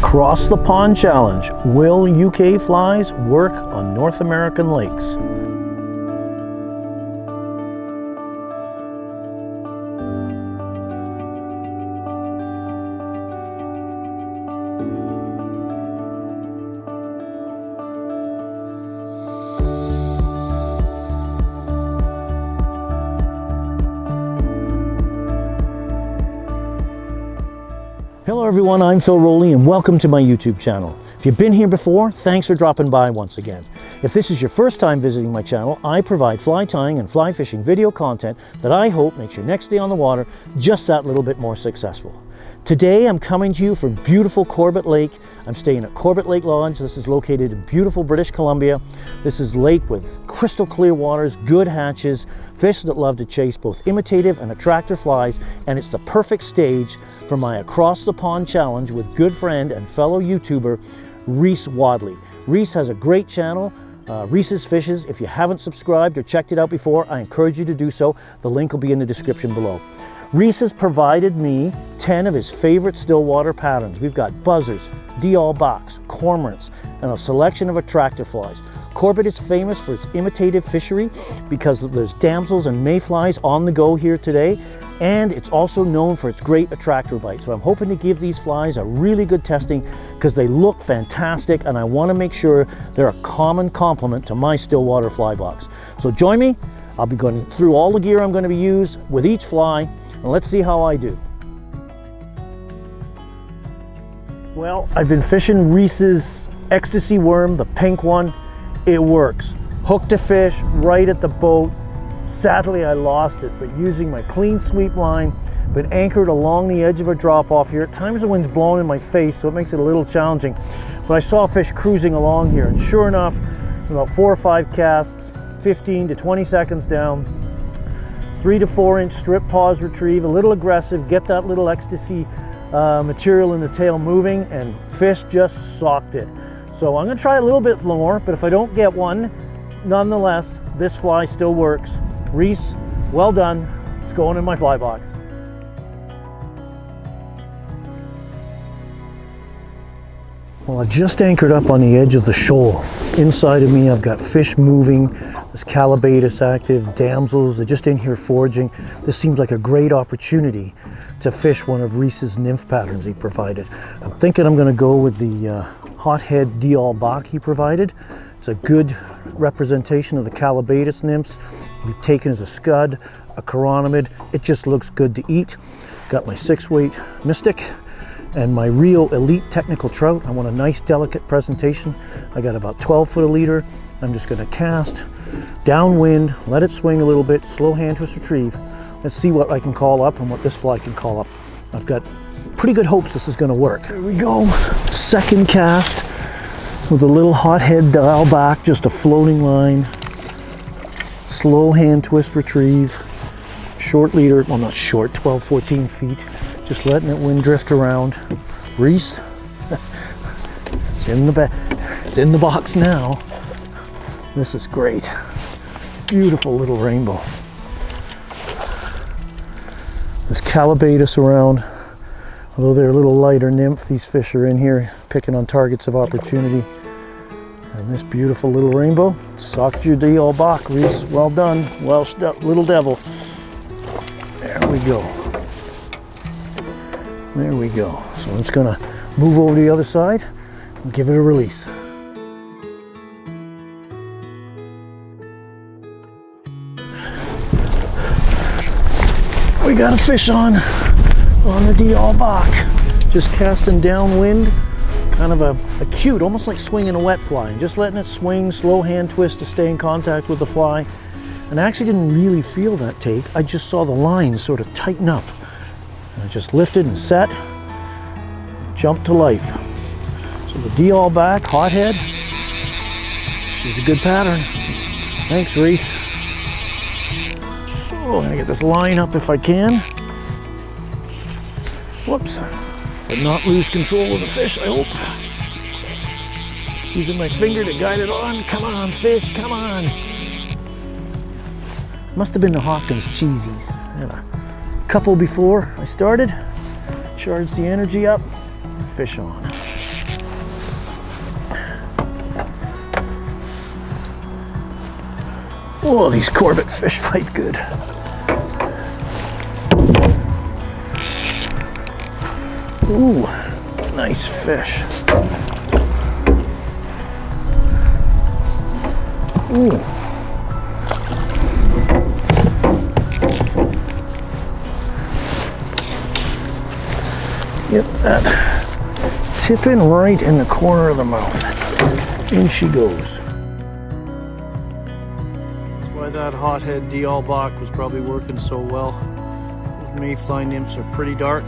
Across the Pond Challenge. Will UK flies work on North American lakes? Hello everyone, I'm Phil Rowley and welcome to my YouTube channel. If you've been here before, thanks for dropping by once again. If this is your first time visiting my channel, I provide fly tying and fly fishing video content that I hope makes your next day on the water just that little bit more successful. Today I'm coming to you from beautiful Corbet Lake. I'm staying at Corbet Lake Lodge. This is located in beautiful British Columbia. This is a lake with crystal clear waters, good hatches, fish that love to chase both imitative and attractor flies, and it's the perfect stage for my Across the Pond Challenge with good friend and fellow YouTuber Rhys Wadley. Rhys has a great channel, Rhys's Fishes. If you haven't subscribed or checked it out before, I encourage you to do so. The link will be in the description below. Rhys has provided me 10 of his favorite stillwater patterns. We've got buzzers, de-all-backs, cormorants, and a selection of attractor flies. Corbet is famous for its imitative fishery because there's damsels and mayflies on the go here today, and it's also known for its great attractor bite. So I'm hoping to give these flies a really good testing because they look fantastic and I want to make sure they're a common complement to my stillwater fly box. So join me. I'll be going through all the gear I'm going to be using with each fly, and let's see how I do. Well, I've been fishing Rhys's ecstasy worm, the pink one. It works. Hooked a fish right at the boat. Sadly, I lost it, but using my clean sweep line, been anchored along the edge of a drop off here. At times the wind's blowing in my face, so it makes it a little challenging. But I saw a fish cruising along here, and sure enough, about 4 or 5 casts, 15 to 20 seconds down, 3 to 4 inch strip pause retrieve, a little aggressive, get that little ecstasy material in the tail moving, and fish just socked it. So I'm going to try a little bit more, but if I don't get one, nonetheless, this fly still works. Rhys, well done. It's going in my fly box. Well, I just anchored up on the edge of the shoal. Inside of me, I've got fish moving. There's calabatus active, damsels, they're just in here foraging. This seems like a great opportunity to fish one of Rhys's nymph patterns he provided. I'm thinking I'm going to go with the hothead de-all-back he provided. It's a good representation of the calabatus nymphs. We've taken as a scud, a chironomid. It just looks good to eat. Got my 6-weight mystic and my real elite technical trout. I want a nice delicate presentation. I got about 12 foot a leader. I'm just going to cast downwind, let it swing a little bit, slow hand twist retrieve. Let's see what I can call up and what this fly can call up. I've got pretty good hopes this is going to work. Here we go. Second cast with a little hothead dial back, just a floating line. Slow hand twist retrieve. Short leader, well not short, 12, 14 feet. Just letting it wind drift around. Rhys, it's in the box now. This is great. Beautiful little rainbow. There's calabatus around. Although they're a little lighter nymph, these fish are in here picking on targets of opportunity. And this beautiful little rainbow socked your de-all-back, Rhys. Well done, Welsh little devil. There we go. There we go. So I'm just gonna move over to the other side and give it a release. We got a fish on the de-all-back. Just casting downwind, kind of a cute, almost like swinging a wet fly. And just letting it swing, slow hand twist to stay in contact with the fly. And I actually didn't really feel that take. I just saw the line sort of tighten up. And I just lifted and set, jumped to life. So the de-all-back, hothead, is a good pattern. Thanks, Rhys. Oh, I'm gonna get this line up if I can. Whoops. But not lose control of the fish, I hope. Using my finger to guide it on. Come on, fish, come on. Must have been the Hawkins cheesies. I had a couple before I started. Charged the energy up. Fish on. Oh, these Corbet fish fight good. Ooh, nice fish. Ooh. Get that tipping right in the corner of the mouth. In she goes. That's why that hothead Dialbach was probably working so well. Those mayfly nymphs are pretty dark.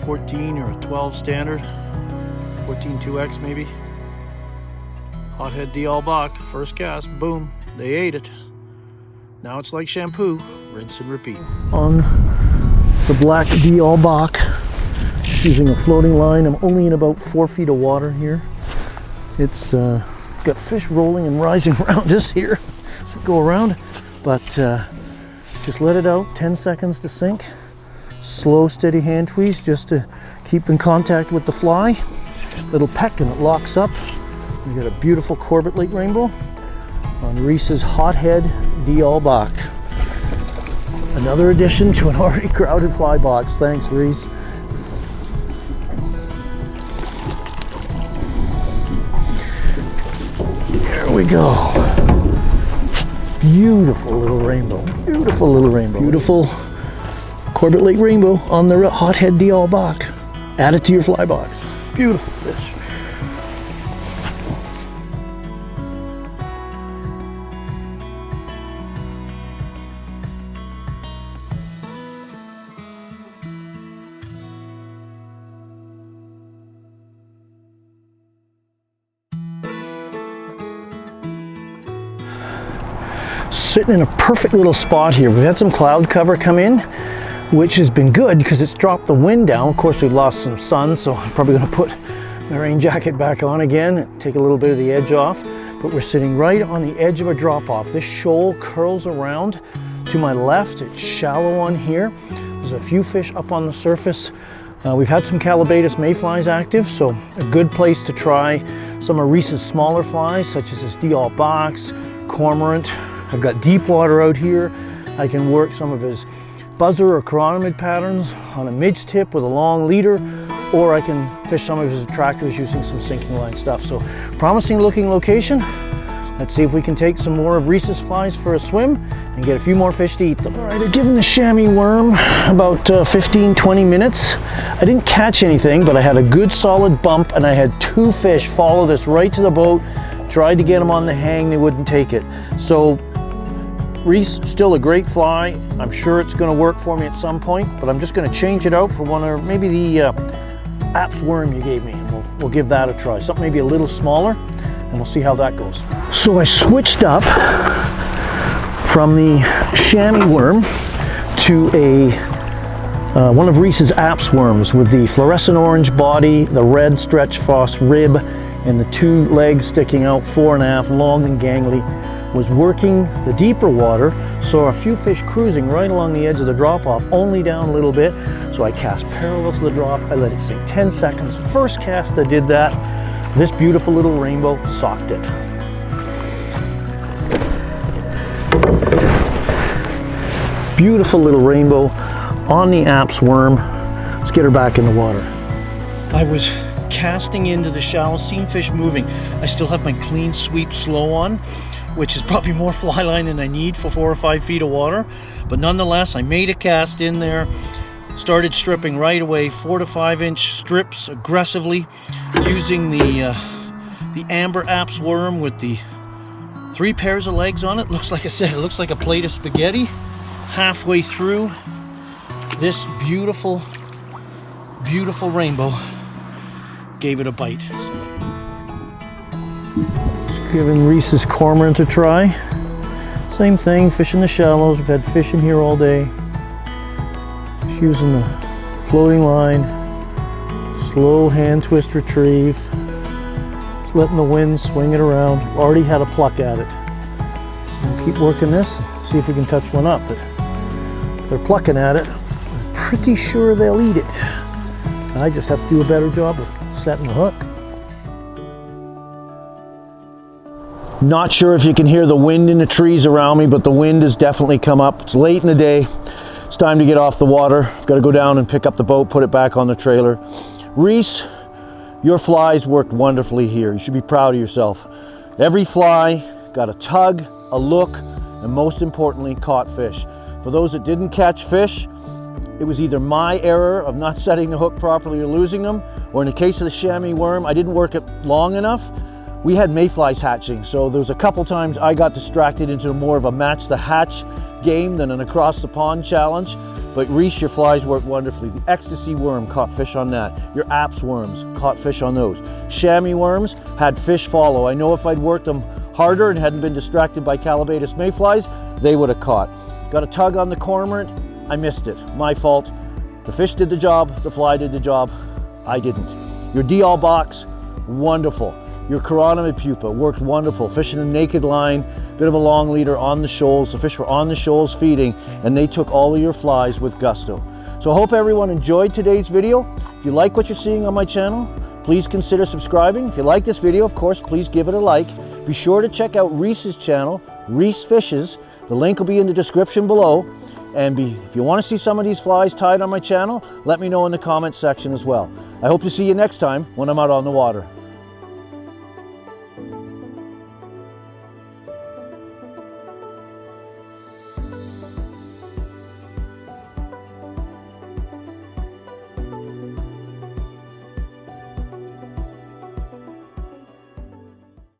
14 or a 12 standard. 14 2X maybe. Hothead Dialbach, first cast, boom, they ate it. Now it's like shampoo, rinse and repeat. On the black Dialbach, using a floating line. I'm only in about 4 feet of water here. It's got fish rolling and rising around us here as we go around, but just let it out, 10 seconds to sink. Slow, steady hand tweeze just to keep in contact with the fly. Little peck and it locks up. We got a beautiful Corbet Lake rainbow on Rhys's hothead Dialbach. Another addition to an already crowded fly box. Thanks, Rhys. There we go. Beautiful little rainbow. Beautiful little rainbow. Beautiful Corbet Lake rainbow on the hothead Dialbach. Add it to your fly box. Beautiful fish. Sitting in a perfect little spot here. We've had some cloud cover come in, which has been good because it's dropped the wind down. Of course, we've lost some sun, so I'm probably going to put my rain jacket back on again and take a little bit of the edge off. But we're sitting right on the edge of a drop off. This shoal curls around to my left. It's shallow on here. There's a few fish up on the surface. We've had some Calabatus mayflies active, so a good place to try some of Rhys's smaller flies, such as this Dialbach, cormorant. I've got deep water out here. I can work some of his buzzer or chironomid patterns on a midge tip with a long leader, or I can fish some of his attractors using some sinking line stuff. So promising looking location. Let's see if we can take some more of Rhys's flies for a swim and get a few more fish to eat them. All right, I've given the chamois worm about 15-20 minutes. I didn't catch anything, but I had a good solid bump and I had 2 fish follow this right to the boat. Tried to get them on the hang, they wouldn't take it. So Rhys, still a great fly. I'm sure it's going to work for me at some point, but I'm just going to change it out for one, or maybe the Apps worm you gave me, and we'll give that a try. Something maybe a little smaller, and we'll see how that goes. So I switched up from the chamois worm to one of Rhys's Apps worms with the fluorescent orange body, the red stretch floss rib, and the 2 legs sticking out, 4.5, long and gangly. Was working the deeper water, saw a few fish cruising right along the edge of the drop-off, only down a little bit, so I cast parallel to the drop. I let it sink 10 seconds. First cast I did that, this beautiful little rainbow socked it. Beautiful little rainbow on the Apps worm. Let's get her back in the water. I was casting into the shallow, seeing fish moving. I still have my clean sweep slow on, which is probably more fly line than I need for 4 or 5 feet of water. But nonetheless, I made a cast in there, started stripping right away, 4 to 5 inch strips aggressively, using the amber Apps worm with the 3 pairs of legs on it. Looks like I said, it looks like a plate of spaghetti. Halfway through this beautiful, beautiful rainbow, gave it a bite. Giving Rhys's cormorant a try. Same thing, fish in the shallows. We've had fish in here all day. Just using the floating line, slow hand twist retrieve. Just letting the wind swing it around. Already had a pluck at it. So we'll keep working this, see if we can touch one up. But if they're plucking at it, I'm pretty sure they'll eat it. I just have to do a better job of setting the hook. Not sure if you can hear the wind in the trees around me, but the wind has definitely come up. It's late in the day. It's time to get off the water. I've got to go down and pick up the boat, put it back on the trailer. Rhys, your flies worked wonderfully here. You should be proud of yourself. Every fly got a tug, a look, and most importantly, caught fish. For those that didn't catch fish, it was either my error of not setting the hook properly or losing them, or in the case of the chamois worm, I didn't work it long enough. We had mayflies hatching, so there was a couple times I got distracted into more of a match the hatch game than an across the pond challenge. But Rhys, your flies worked wonderfully. The ecstasy worm caught fish on that. Your apps worms caught fish on those. Chamois worms had fish follow. I know if I'd worked them harder and hadn't been distracted by calabatus mayflies, they would have caught. Got a tug on the cormorant, I missed it. My fault. The fish did the job, the fly did the job, I didn't. Your Diol box, wonderful. Your chironomid pupa worked wonderful. Fishing a naked line, bit of a long leader on the shoals. The fish were on the shoals feeding, and they took all of your flies with gusto. So I hope everyone enjoyed today's video. If you like what you're seeing on my channel, please consider subscribing. If you like this video, of course, please give it a like. Be sure to check out Rhys's channel, Rhys Fishes. The link will be in the description below. And if you want to see some of these flies tied on my channel, let me know in the comments section as well. I hope to see you next time when I'm out on the water.